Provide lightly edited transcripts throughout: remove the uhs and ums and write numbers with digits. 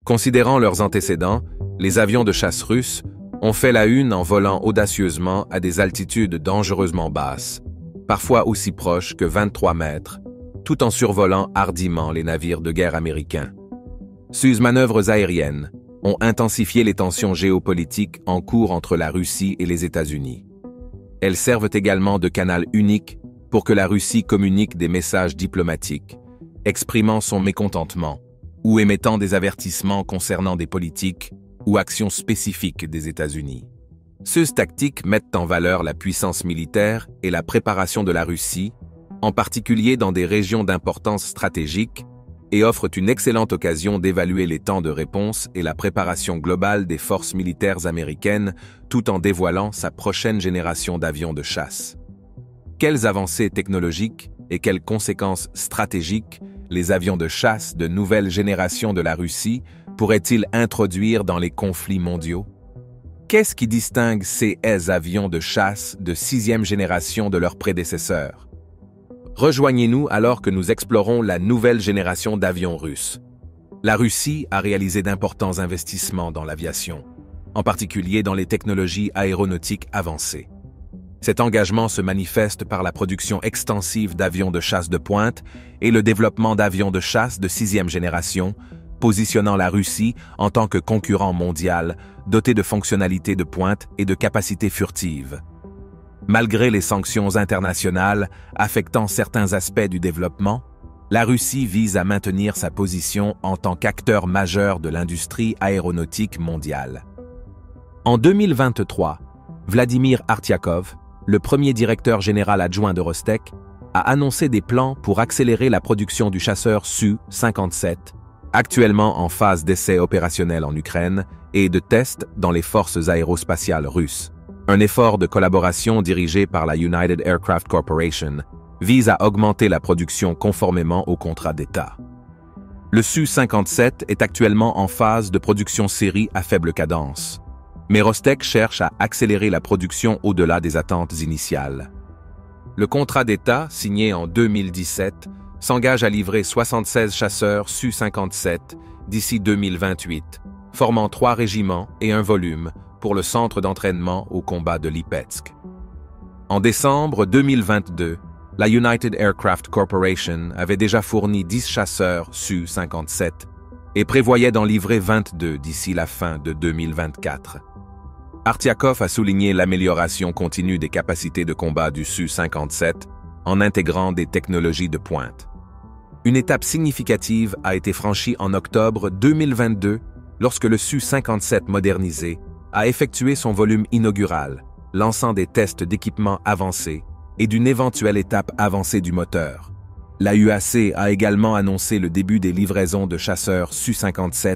Considérant leurs antécédents, les avions de chasse russes ont fait la une en volant audacieusement à des altitudes dangereusement basses, parfois aussi proches que 23 mètres, tout en survolant hardiment les navires de guerre américains. Ces manœuvres aériennes ont intensifié les tensions géopolitiques en cours entre la Russie et les États-Unis. Elles servent également de canal unique pour que la Russie communique des messages diplomatiques, exprimant son mécontentement ou émettant des avertissements concernant des politiques ou actions spécifiques des États-Unis. Ces tactiques mettent en valeur la puissance militaire et la préparation de la Russie, en particulier dans des régions d'importance stratégique, et offrent une excellente occasion d'évaluer les temps de réponse et la préparation globale des forces militaires américaines tout en dévoilant sa prochaine génération d'avions de chasse. Quelles avancées technologiques et quelles conséquences stratégiques les avions de chasse de nouvelle génération de la Russie pourraient-ils introduire dans les conflits mondiaux? Qu'est-ce qui distingue ces avions de chasse de 6e génération de leurs prédécesseurs? Rejoignez-nous alors que nous explorons la nouvelle génération d'avions russes. La Russie a réalisé d'importants investissements dans l'aviation, en particulier dans les technologies aéronautiques avancées. Cet engagement se manifeste par la production extensive d'avions de chasse de pointe et le développement d'avions de chasse de 6e génération, positionnant la Russie en tant que concurrent mondial doté de fonctionnalités de pointe et de capacités furtives. Malgré les sanctions internationales affectant certains aspects du développement, la Russie vise à maintenir sa position en tant qu'acteur majeur de l'industrie aéronautique mondiale. En 2023, Vladimir Artyakov, le premier directeur général adjoint de Rostec, a annoncé des plans pour accélérer la production du chasseur Su-57, actuellement en phase d'essai opérationnel en Ukraine et de test dans les forces aérospatiales russes. Un effort de collaboration dirigé par la United Aircraft Corporation vise à augmenter la production conformément au contrat d'État. Le Su-57 est actuellement en phase de production série à faible cadence, mais Rostec cherche à accélérer la production au-delà des attentes initiales. Le contrat d'État, signé en 2017, s'engage à livrer 76 chasseurs Su-57 d'ici 2028, formant 3 régiments et un volume pour le centre d'entraînement au combat de Lipetsk. En décembre 2022, la United Aircraft Corporation avait déjà fourni 10 chasseurs Su-57 et prévoyait d'en livrer 22 d'ici la fin de 2024. Artyakov a souligné l'amélioration continue des capacités de combat du Su-57 en intégrant des technologies de pointe. Une étape significative a été franchie en octobre 2022 lorsque le Su-57 modernisé a effectué son volume inaugural, lançant des tests d'équipement avancés et d'une éventuelle étape avancée du moteur. La UAC a également annoncé le début des livraisons de chasseurs Su-57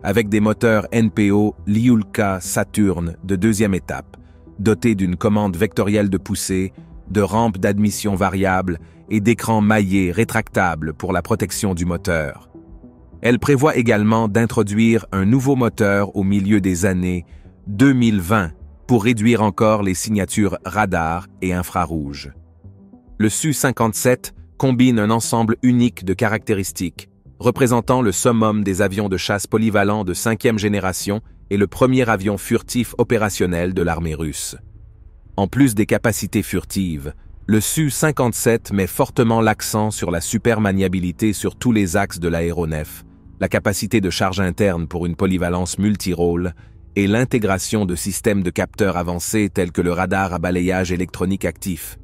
avec des moteurs NPO Lyulka Saturn de 2e étape, dotés d'une commande vectorielle de poussée, de rampes d'admission variables et d'écrans maillés rétractables pour la protection du moteur. Elle prévoit également d'introduire un nouveau moteur au milieu des années 2020 pour réduire encore les signatures radar et infrarouges. Le Su-57 combine un ensemble unique de caractéristiques, représentant le summum des avions de chasse polyvalents de 5e génération et le premier avion furtif opérationnel de l'armée russe. En plus des capacités furtives, le Su-57 met fortement l'accent sur la supermaniabilité sur tous les axes de l'aéronef, la capacité de charge interne pour une polyvalence multirôle et l'intégration de systèmes de capteurs avancés tels que le radar à balayage électronique actif.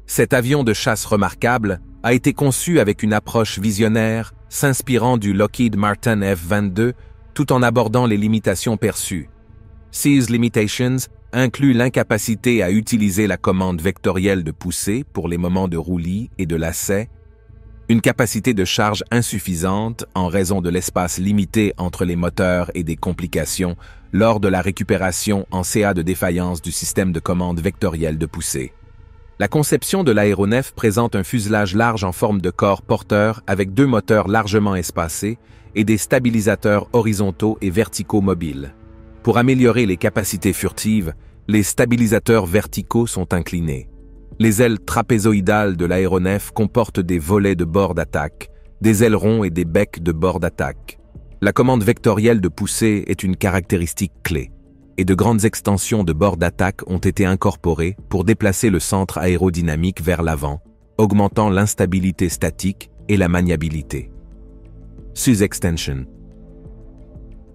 Cet avion de chasse remarquable a été conçu avec une approche visionnaire, s'inspirant du Lockheed Martin F-22 tout en abordant les limitations perçues. These limitations incluent l'incapacité à utiliser la commande vectorielle de poussée pour les moments de roulis et de lacet, une capacité de charge insuffisante en raison de l'espace limité entre les moteurs et des complications lors de la récupération en CA de défaillance du système de commande vectorielle de poussée. La conception de l'aéronef présente un fuselage large en forme de corps porteur avec 2 moteurs largement espacés et des stabilisateurs horizontaux et verticaux mobiles. Pour améliorer les capacités furtives, les stabilisateurs verticaux sont inclinés. Les ailes trapézoïdales de l'aéronef comportent des volets de bord d'attaque, des ailerons et des becs de bord d'attaque. La commande vectorielle de poussée est une caractéristique clé, et de grandes extensions de bords d'attaque ont été incorporées pour déplacer le centre aérodynamique vers l'avant, augmentant l'instabilité statique et la maniabilité. SUS Extension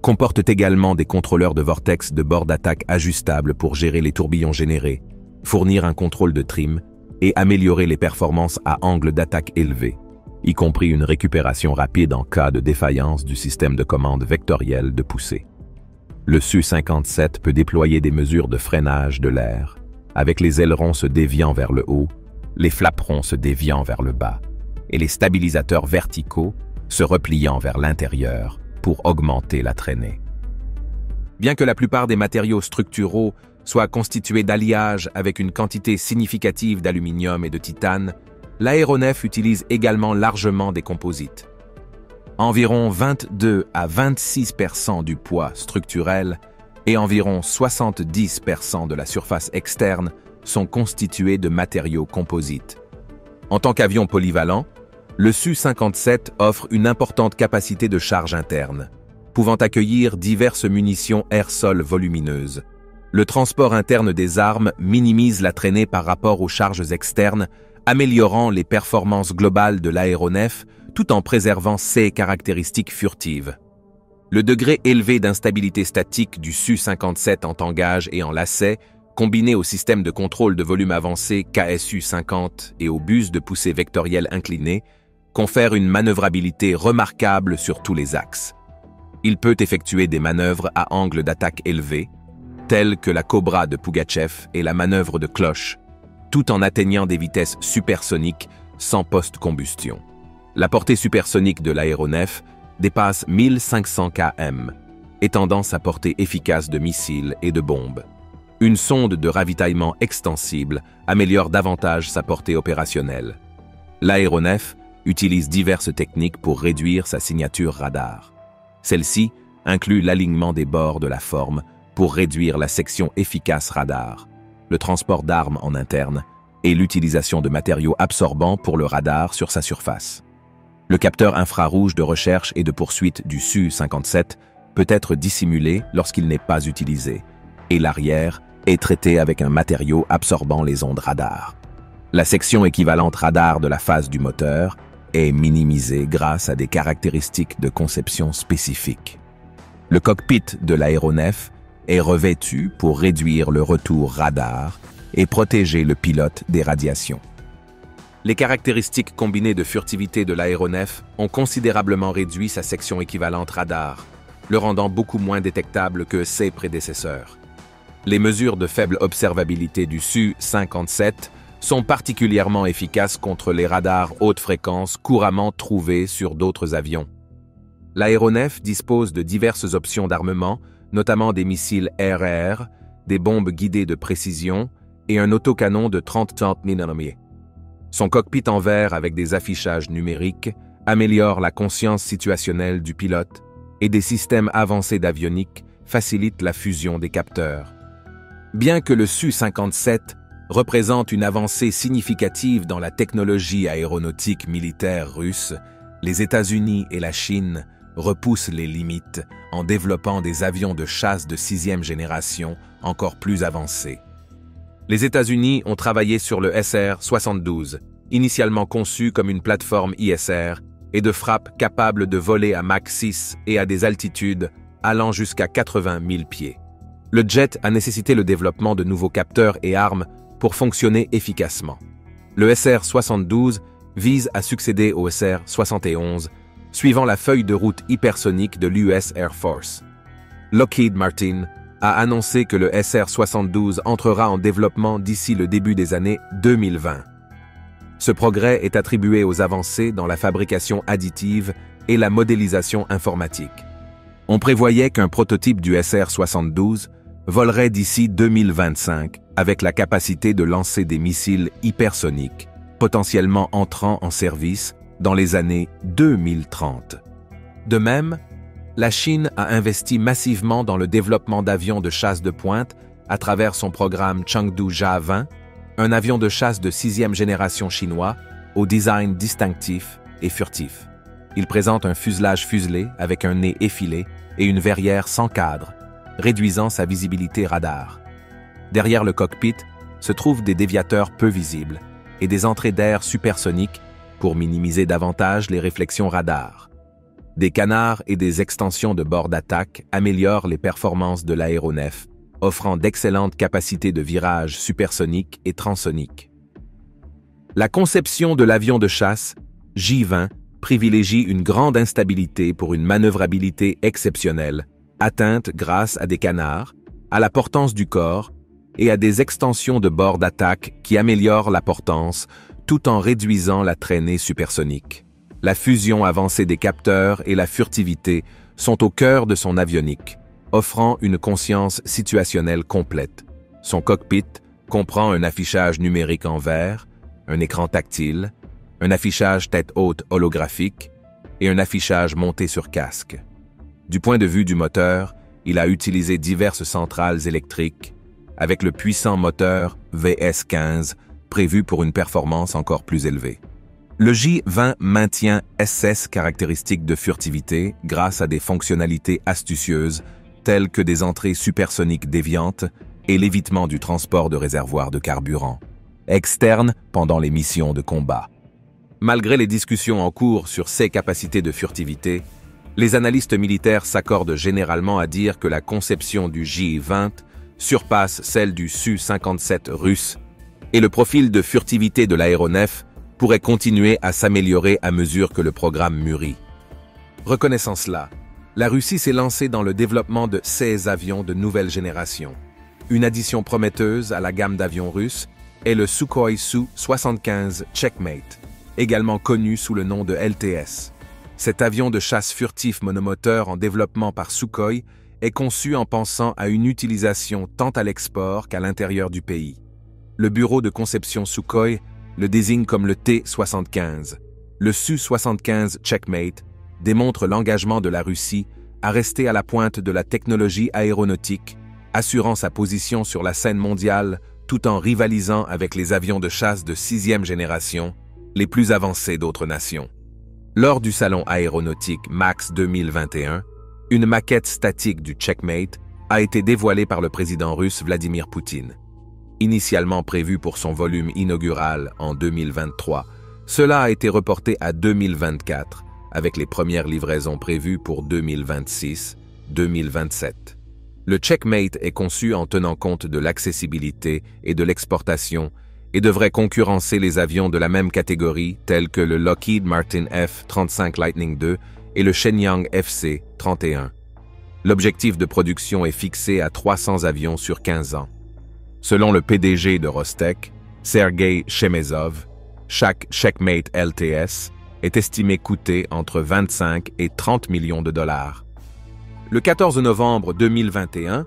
comportent également des contrôleurs de vortex de bord d'attaque ajustables pour gérer les tourbillons générés, fournir un contrôle de trim et améliorer les performances à angle d'attaque élevé, y compris une récupération rapide en cas de défaillance du système de commande vectorielle de poussée. Le Su-57 peut déployer des mesures de freinage de l'air, avec les ailerons se déviant vers le haut, les flaperons se déviant vers le bas, et les stabilisateurs verticaux se repliant vers l'intérieur pour augmenter la traînée. Bien que la plupart des matériaux structuraux soient constitués d'alliages avec une quantité significative d'aluminium et de titane, l'aéronef utilise également largement des composites. Environ 22 à 26% du poids structurel et environ 70% de la surface externe sont constitués de matériaux composites. En tant qu'avion polyvalent, le Su-57 offre une importante capacité de charge interne, pouvant accueillir diverses munitions air-sol volumineuses. Le transport interne des armes minimise la traînée par rapport aux charges externes, améliorant les performances globales de l'aéronef tout en préservant ses caractéristiques furtives. Le degré élevé d'instabilité statique du Su-57 en tangage et en lacet, combiné au système de contrôle de volume avancé KSU-50 et au bus de poussée vectorielle incliné, confère une manœuvrabilité remarquable sur tous les axes. Il peut effectuer des manœuvres à angle d'attaque élevé, telles que la Cobra de Pougatchev et la manœuvre de cloche, tout en atteignant des vitesses supersoniques sans post-combustion. La portée supersonique de l'aéronef dépasse 1500 km, étendant sa portée efficace de missiles et de bombes. Une sonde de ravitaillement extensible améliore davantage sa portée opérationnelle. L'aéronef utilise diverses techniques pour réduire sa signature radar. Celle-ci inclut l'alignement des bords de la forme pour réduire la section efficace radar, le transport d'armes en interne et l'utilisation de matériaux absorbants pour le radar sur sa surface. Le capteur infrarouge de recherche et de poursuite du Su-57 peut être dissimulé lorsqu'il n'est pas utilisé, et l'arrière est traité avec un matériau absorbant les ondes radar. La section équivalente radar de la phase du moteur est minimisée grâce à des caractéristiques de conception spécifiques. Le cockpit de l'aéronef est revêtu pour réduire le retour radar et protéger le pilote des radiations. Les caractéristiques combinées de furtivité de l'aéronef ont considérablement réduit sa section équivalente radar, le rendant beaucoup moins détectable que ses prédécesseurs. Les mesures de faible observabilité du Su-57 sont particulièrement efficaces contre les radars haute fréquence couramment trouvés sur d'autres avions. L'aéronef dispose de diverses options d'armement, notamment des missiles air-air, des bombes guidées de précision et un autocanon de 30 mm. Son cockpit en verre avec des affichages numériques améliore la conscience situationnelle du pilote et des systèmes avancés d'avionique facilitent la fusion des capteurs. Bien que le Su-57 représente une avancée significative dans la technologie aéronautique militaire russe, les États-Unis et la Chine repoussent les limites en développant des avions de chasse de 6e génération encore plus avancés. Les États-Unis ont travaillé sur le SR-72, initialement conçu comme une plateforme ISR et de frappe capable de voler à Mach 6 et à des altitudes allant jusqu'à 80 000 pieds. Le jet a nécessité le développement de nouveaux capteurs et armes pour fonctionner efficacement. Le SR-72 vise à succéder au SR-71, suivant la feuille de route hypersonique de l'US Air Force. Lockheed Martin a annoncé que le SR-72 entrera en développement d'ici le début des années 2020. Ce progrès est attribué aux avancées dans la fabrication additive et la modélisation informatique. On prévoyait qu'un prototype du SR-72 volerait d'ici 2025 avec la capacité de lancer des missiles hypersoniques, potentiellement entrant en service dans les années 2030. De même, la Chine a investi massivement dans le développement d'avions de chasse de pointe à travers son programme Chengdu Ja-20, un avion de chasse de 6e génération chinois au design distinctif et furtif. Il présente un fuselage fuselé avec un nez effilé et une verrière sans cadre, réduisant sa visibilité radar. Derrière le cockpit se trouvent des déviateurs peu visibles et des entrées d'air supersoniques pour minimiser davantage les réflexions radar. Des canards et des extensions de bord d'attaque améliorent les performances de l'aéronef, offrant d'excellentes capacités de virage supersonique et transonique. La conception de l'avion de chasse, J-20, privilégie une grande instabilité pour une manœuvrabilité exceptionnelle, atteinte grâce à des canards, à la portance du corps et à des extensions de bord d'attaque qui améliorent la portance tout en réduisant la traînée supersonique. La fusion avancée des capteurs et la furtivité sont au cœur de son avionique, offrant une conscience situationnelle complète. Son cockpit comprend un affichage numérique en vert, un écran tactile, un affichage tête haute holographique et un affichage monté sur casque. Du point de vue du moteur, il a utilisé diverses centrales électriques avec le puissant moteur VS15 prévu pour une performance encore plus élevée. Le J-20 maintient SS caractéristiques de furtivité grâce à des fonctionnalités astucieuses telles que des entrées supersoniques déviantes et l'évitement du transport de réservoirs de carburant externes pendant les missions de combat. Malgré les discussions en cours sur ses capacités de furtivité, les analystes militaires s'accordent généralement à dire que la conception du J-20 surpasse celle du Su-57 russe et le profil de furtivité de l'aéronef pourrait continuer à s'améliorer à mesure que le programme mûrit. Reconnaissant cela, la Russie s'est lancée dans le développement de 16 avions de nouvelle génération. Une addition prometteuse à la gamme d'avions russes est le Sukhoi Su-75 Checkmate, également connu sous le nom de LTS. Cet avion de chasse furtif monomoteur en développement par Sukhoi est conçu en pensant à une utilisation tant à l'export qu'à l'intérieur du pays. Le bureau de conception Sukhoi le désigne comme le T-75. Le Su-75 Checkmate démontre l'engagement de la Russie à rester à la pointe de la technologie aéronautique, assurant sa position sur la scène mondiale tout en rivalisant avec les avions de chasse de 6e génération, les plus avancés d'autres nations. Lors du salon aéronautique MAX 2021, une maquette statique du Checkmate a été dévoilée par le président russe Vladimir Poutine. Initialement prévu pour son volume inaugural en 2023, cela a été reporté à 2024, avec les premières livraisons prévues pour 2026-2027. Le Checkmate est conçu en tenant compte de l'accessibilité et de l'exportation et devrait concurrencer les avions de la même catégorie tels que le Lockheed Martin F-35 Lightning II et le Shenyang FC-31. L'objectif de production est fixé à 300 avions sur 15 ans. Selon le PDG de Rostec, Sergei Chemezov, chaque Checkmate LTS est estimé coûter entre 25 et 30 millions de dollars. Le 14 novembre 2021,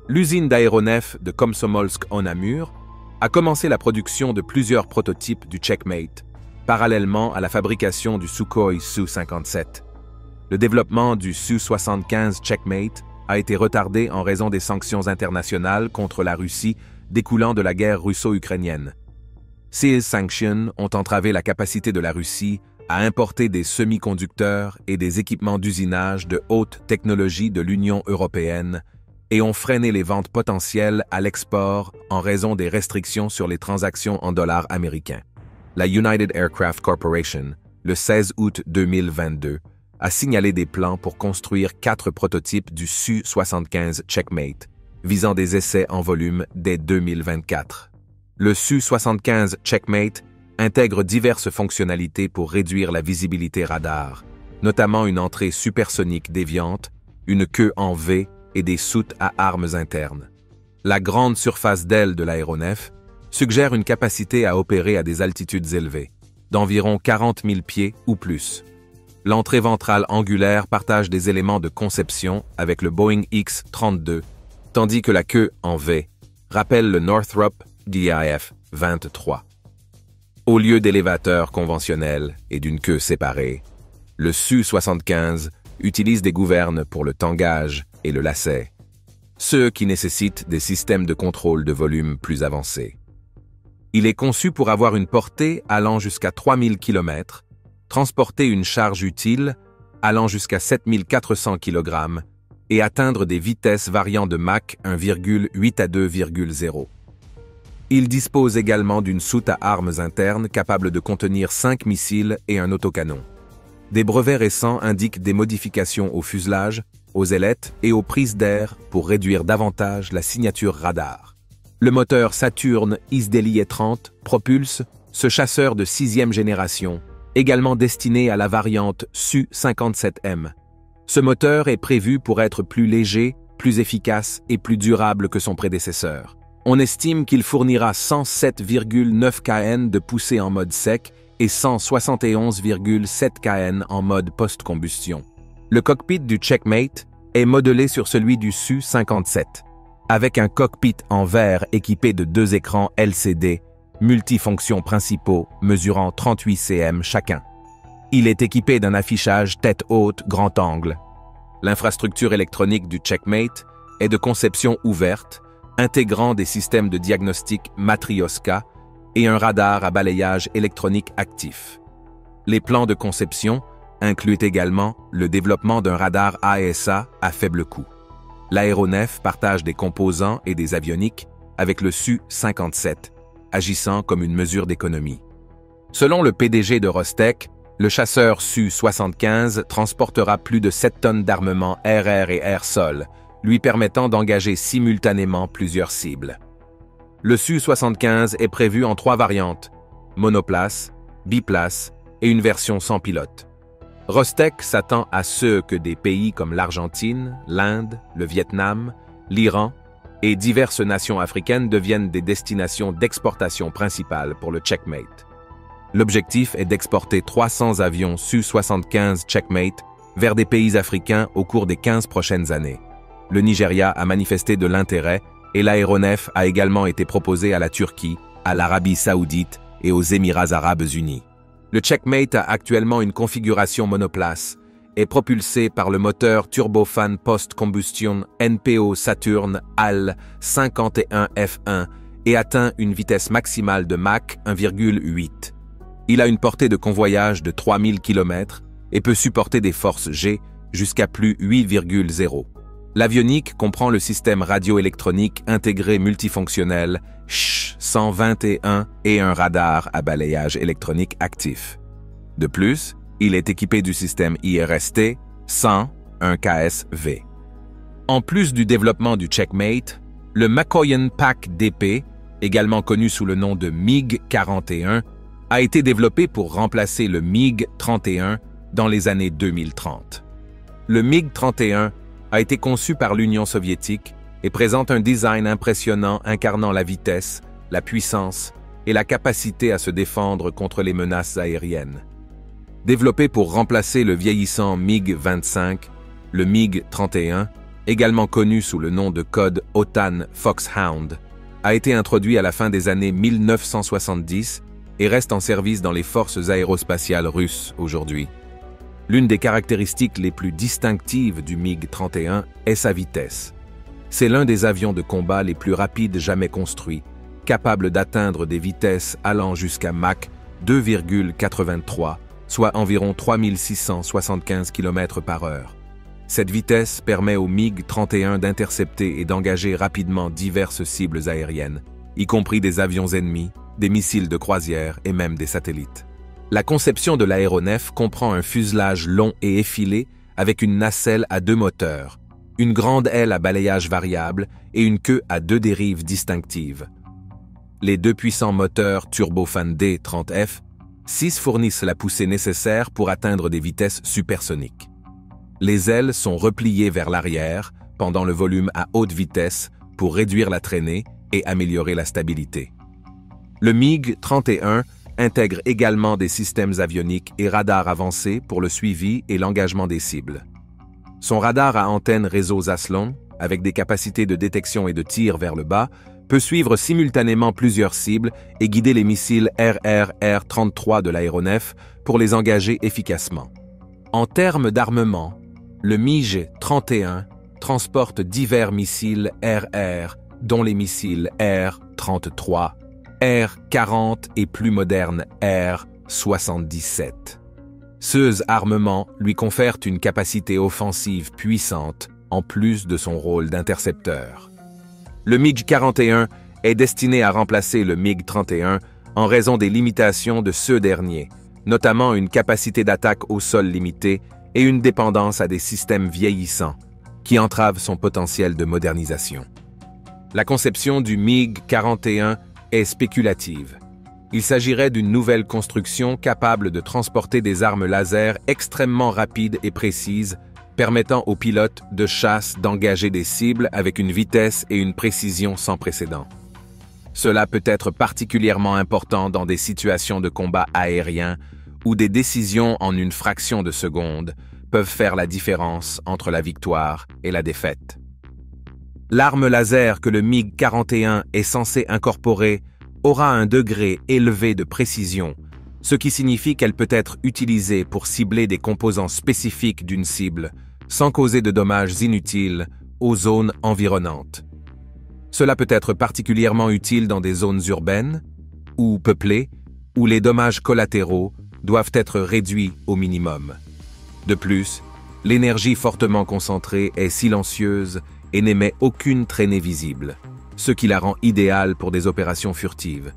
l'usine d'aéronefs de Komsomolsk-on-Amur a commencé la production de plusieurs prototypes du Checkmate, parallèlement à la fabrication du Sukhoi Su-57. Le développement du Su-75 Checkmate a été retardé en raison des sanctions internationales contre la Russie découlant de la guerre russo-ukrainienne. Ces sanctions ont entravé la capacité de la Russie à importer des semi-conducteurs et des équipements d'usinage de haute technologie de l'Union européenne et ont freiné les ventes potentielles à l'export en raison des restrictions sur les transactions en dollars américains. La United Aircraft Corporation, le 16 août 2022, a signalé des plans pour construire 4 prototypes du Su-75 Checkmate, visant des essais en volume dès 2024. Le Su-75 Checkmate intègre diverses fonctionnalités pour réduire la visibilité radar, notamment une entrée supersonique déviante, une queue en V et des soutes à armes internes. La grande surface d'aile de l'aéronef suggère une capacité à opérer à des altitudes élevées, d'environ 40 000 pieds ou plus. L'entrée ventrale angulaire partage des éléments de conception avec le Boeing X-32, tandis que la queue en V rappelle le Northrop DIF-23. Au lieu d'élévateurs conventionnels et d'une queue séparée, le Su-75 utilise des gouvernes pour le tangage et le lacet, ceux qui nécessitent des systèmes de contrôle de volume plus avancés. Il est conçu pour avoir une portée allant jusqu'à 3000 km, transporter une charge utile allant jusqu'à 7400 kg et atteindre des vitesses variant de Mach 1,8 à 2,0. Il dispose également d'une soute à armes internes capable de contenir 5 missiles et un autocanon. Des brevets récents indiquent des modifications au fuselage, aux ailettes et aux prises d'air pour réduire davantage la signature radar. Le moteur Saturn Isdeli 30 propulse ce chasseur de 6e génération, également destiné à la variante Su-57M. Ce moteur est prévu pour être plus léger, plus efficace et plus durable que son prédécesseur. On estime qu'il fournira 107,9 kN de poussée en mode sec et 171,7 kN en mode post-combustion. Le cockpit du Checkmate est modelé sur celui du Su-57, avec un cockpit en verre équipé de 2 écrans LCD multifonctions principaux mesurant 38 cm chacun. Il est équipé d'un affichage tête haute grand angle. L'infrastructure électronique du Checkmate est de conception ouverte, intégrant des systèmes de diagnostic Matryoshka et un radar à balayage électronique actif. Les plans de conception incluent également le développement d'un radar AESA à faible coût. L'aéronef partage des composants et des avioniques avec le Su-57, agissant comme une mesure d'économie. Selon le PDG de Rostec, le chasseur Su-75 transportera plus de 7 tonnes d'armement air-air et air-sol, lui permettant d'engager simultanément plusieurs cibles. Le Su-75 est prévu en 3 variantes, monoplace, biplace et une version sans pilote. Rostec s'attend à ce que des pays comme l'Argentine, l'Inde, le Vietnam, l'Iran et diverses nations africaines deviennent des destinations d'exportation principales pour le Checkmate. L'objectif est d'exporter 300 avions Su-75 Checkmate vers des pays africains au cours des 15 prochaines années. Le Nigeria a manifesté de l'intérêt et l'aéronef a également été proposé à la Turquie, à l'Arabie Saoudite et aux Émirats Arabes Unis. Le Checkmate a actuellement une configuration monoplace, est propulsé par le moteur turbofan post-combustion NPO Saturn HAL 51F1 et atteint une vitesse maximale de Mach 1,8. Il a une portée de convoyage de 3000 km et peut supporter des forces G jusqu'à plus 8,0. L'avionique comprend le système radioélectronique intégré multifonctionnel SH-121 et un radar à balayage électronique actif. De plus, il est équipé du système IRST 100, un KSV. En plus du développement du Checkmate, le Makoyan Pack DP, également connu sous le nom de MiG-41, a été développé pour remplacer le MiG-31 dans les années 2030. Le MiG-31 a été conçu par l'Union soviétique et présente un design impressionnant incarnant la vitesse, la puissance et la capacité à se défendre contre les menaces aériennes. Développé pour remplacer le vieillissant MiG-25, le MiG-31, également connu sous le nom de code OTAN Foxhound, a été introduit à la fin des années 1970 et reste en service dans les forces aérospatiales russes aujourd'hui. L'une des caractéristiques les plus distinctives du MiG-31 est sa vitesse. C'est l'un des avions de combat les plus rapides jamais construits, capable d'atteindre des vitesses allant jusqu'à Mach 2,83, soit environ 3675 km/h. Cette vitesse permet au MiG-31 d'intercepter et d'engager rapidement diverses cibles aériennes, y compris des avions ennemis, des missiles de croisière et même des satellites. La conception de l'aéronef comprend un fuselage long et effilé avec une nacelle à 2 moteurs, une grande aile à balayage variable et une queue à 2 dérives distinctives. Les 2 puissants moteurs turbofan D30F 6 fournissent la poussée nécessaire pour atteindre des vitesses supersoniques. Les ailes sont repliées vers l'arrière pendant le volume à haute vitesse pour réduire la traînée et améliorer la stabilité. Le MiG-31 intègre également des systèmes avioniques et radars avancés pour le suivi et l'engagement des cibles. Son radar à antenne réseau Zaslon, avec des capacités de détection et de tir vers le bas, peut suivre simultanément plusieurs cibles et guider les missiles RRR-33 de l'aéronef pour les engager efficacement. En termes d'armement, le MiG-31 transporte divers missiles RR, dont les missiles R-33, R-40 et plus modernes R-77. Ces armements lui confèrent une capacité offensive puissante, en plus de son rôle d'intercepteur. Le MiG-41 est destiné à remplacer le MiG-31 en raison des limitations de ce dernier, notamment une capacité d'attaque au sol limitée et une dépendance à des systèmes vieillissants, qui entravent son potentiel de modernisation. La conception du MiG-41 est spéculative. Il s'agirait d'une nouvelle construction capable de transporter des armes laser extrêmement rapides et précises, permettant aux pilotes de chasse d'engager des cibles avec une vitesse et une précision sans précédent. Cela peut être particulièrement important dans des situations de combat aérien où des décisions en une fraction de seconde peuvent faire la différence entre la victoire et la défaite. L'arme laser que le MiG-41 est censé incorporer aura un degré élevé de précision, ce qui signifie qu'elle peut être utilisée pour cibler des composants spécifiques d'une cible, sans causer de dommages inutiles aux zones environnantes. Cela peut être particulièrement utile dans des zones urbaines ou peuplées, où les dommages collatéraux doivent être réduits au minimum. De plus, l'énergie fortement concentrée est silencieuse et n'émet aucune traînée visible, ce qui la rend idéale pour des opérations furtives.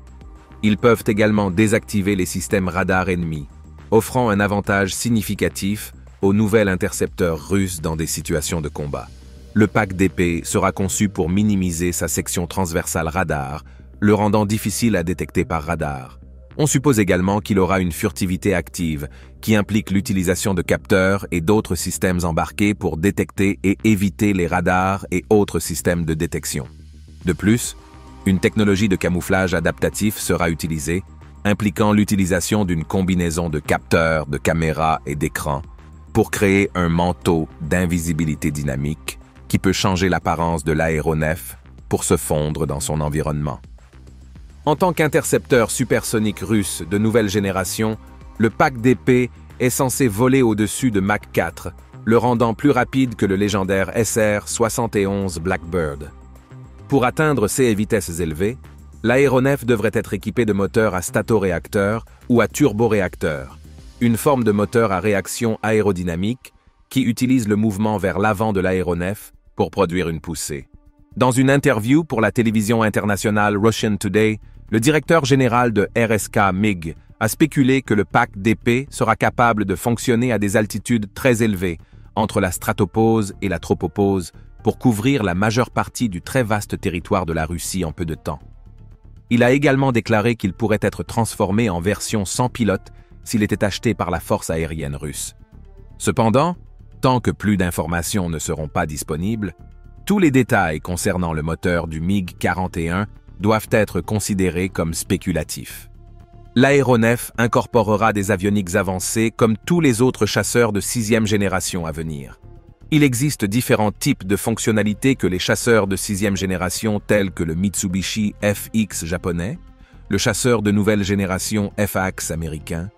Ils peuvent également désactiver les systèmes radars ennemis, offrant un avantage significatif au nouvel intercepteur russe dans des situations de combat. Le pack d'épée sera conçu pour minimiser sa section transversale radar, le rendant difficile à détecter par radar. On suppose également qu'il aura une furtivité active, qui implique l'utilisation de capteurs et d'autres systèmes embarqués pour détecter et éviter les radars et autres systèmes de détection. De plus, une technologie de camouflage adaptatif sera utilisée, impliquant l'utilisation d'une combinaison de capteurs, de caméras et d'écrans, pour créer un manteau d'invisibilité dynamique qui peut changer l'apparence de l'aéronef pour se fondre dans son environnement. En tant qu'intercepteur supersonique russe de nouvelle génération, le pack d'épée est censé voler au-dessus de Mach 4, le rendant plus rapide que le légendaire SR-71 Blackbird. Pour atteindre ces vitesses élevées, l'aéronef devrait être équipé de moteurs à statoréacteurs ou à turboréacteurs, une forme de moteur à réaction aérodynamique qui utilise le mouvement vers l'avant de l'aéronef pour produire une poussée. Dans une interview pour la télévision internationale Russian Today, le directeur général de RSK MiG a spéculé que le pack d'épée sera capable de fonctionner à des altitudes très élevées, entre la stratopause et la tropopause, pour couvrir la majeure partie du très vaste territoire de la Russie en peu de temps. Il a également déclaré qu'il pourrait être transformé en version sans pilote s'il était acheté par la force aérienne russe. Cependant, tant que plus d'informations ne seront pas disponibles, tous les détails concernant le moteur du MiG-41 doivent être considérés comme spéculatifs. L'aéronef incorporera des avioniques avancées comme tous les autres chasseurs de 6e génération à venir. Il existe différents types de fonctionnalités que les chasseurs de 6e génération tels que le Mitsubishi FX japonais, le chasseur de nouvelle génération FAX américain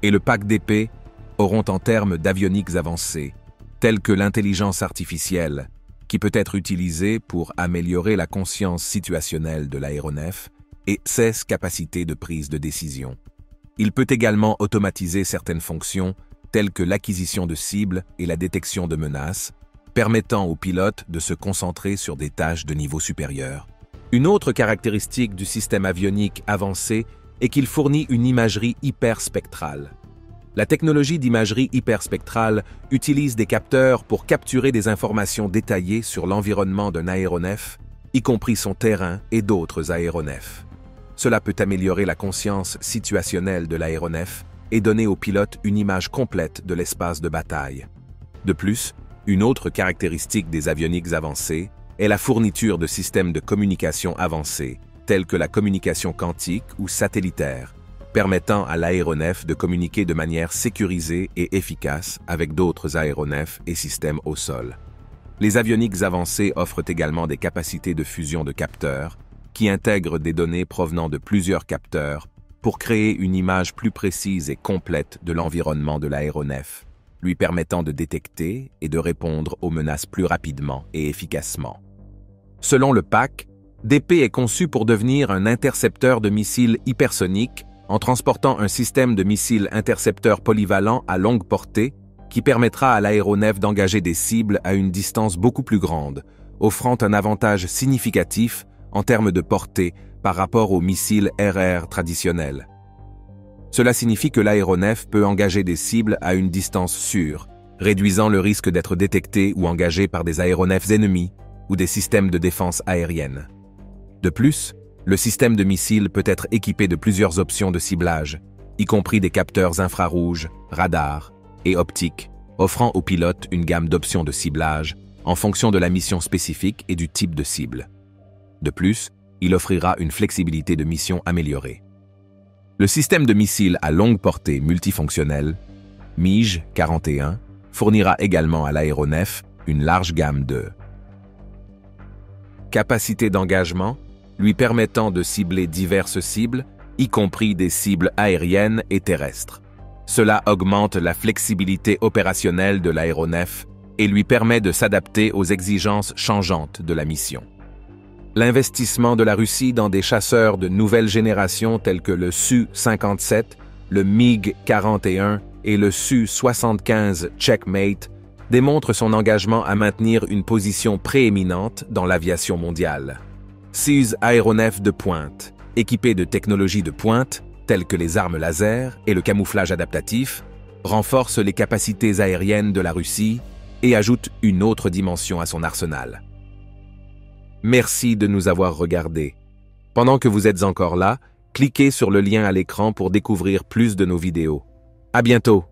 et le pack d'épée auront en termes d'avioniques avancées, telles que l'intelligence artificielle, qui peut être utilisée pour améliorer la conscience situationnelle de l'aéronef et ses capacités de prise de décision. Il peut également automatiser certaines fonctions, telles que l'acquisition de cibles et la détection de menaces, permettant aux pilotes de se concentrer sur des tâches de niveau supérieur. Une autre caractéristique du système avionique avancé est qu'il fournit une imagerie hyperspectrale. La technologie d'imagerie hyperspectrale utilise des capteurs pour capturer des informations détaillées sur l'environnement d'un aéronef, y compris son terrain et d'autres aéronefs. Cela peut améliorer la conscience situationnelle de l'aéronef et donner au pilote une image complète de l'espace de bataille. De plus, une autre caractéristique des avioniques avancées est la fourniture de systèmes de communication avancés, tels que la communication quantique ou satellitaire, permettant à l'aéronef de communiquer de manière sécurisée et efficace avec d'autres aéronefs et systèmes au sol. Les avioniques avancées offrent également des capacités de fusion de capteurs, qui intègrent des données provenant de plusieurs capteurs pour créer une image plus précise et complète de l'environnement de l'aéronef, lui permettant de détecter et de répondre aux menaces plus rapidement et efficacement. Selon le pack, d'épée est conçu pour devenir un intercepteur de missiles hypersoniques en transportant un système de missiles intercepteurs polyvalents à longue portée qui permettra à l'aéronef d'engager des cibles à une distance beaucoup plus grande, offrant un avantage significatif en termes de portée par rapport aux missiles RR traditionnels. Cela signifie que l'aéronef peut engager des cibles à une distance sûre, réduisant le risque d'être détecté ou engagé par des aéronefs ennemis ou des systèmes de défense aérienne. De plus, le système de missiles peut être équipé de plusieurs options de ciblage, y compris des capteurs infrarouges, radars et optiques, offrant aux pilotes une gamme d'options de ciblage en fonction de la mission spécifique et du type de cible. De plus, il offrira une flexibilité de mission améliorée. Le système de missiles à longue portée multifonctionnel, MiG-41, fournira également à l'aéronef une large gamme de capacités d'engagement, lui permettant de cibler diverses cibles, y compris des cibles aériennes et terrestres. Cela augmente la flexibilité opérationnelle de l'aéronef et lui permet de s'adapter aux exigences changeantes de la mission. L'investissement de la Russie dans des chasseurs de nouvelle génération tels que le Su-57, le MiG-41 et le Su-75 Checkmate démontre son engagement à maintenir une position prééminente dans l'aviation mondiale. Ces aéronefs de pointe, équipés de technologies de pointe, telles que les armes laser et le camouflage adaptatif, renforcent les capacités aériennes de la Russie et ajoutent une autre dimension à son arsenal. Merci de nous avoir regardés. Pendant que vous êtes encore là, cliquez sur le lien à l'écran pour découvrir plus de nos vidéos. À bientôt!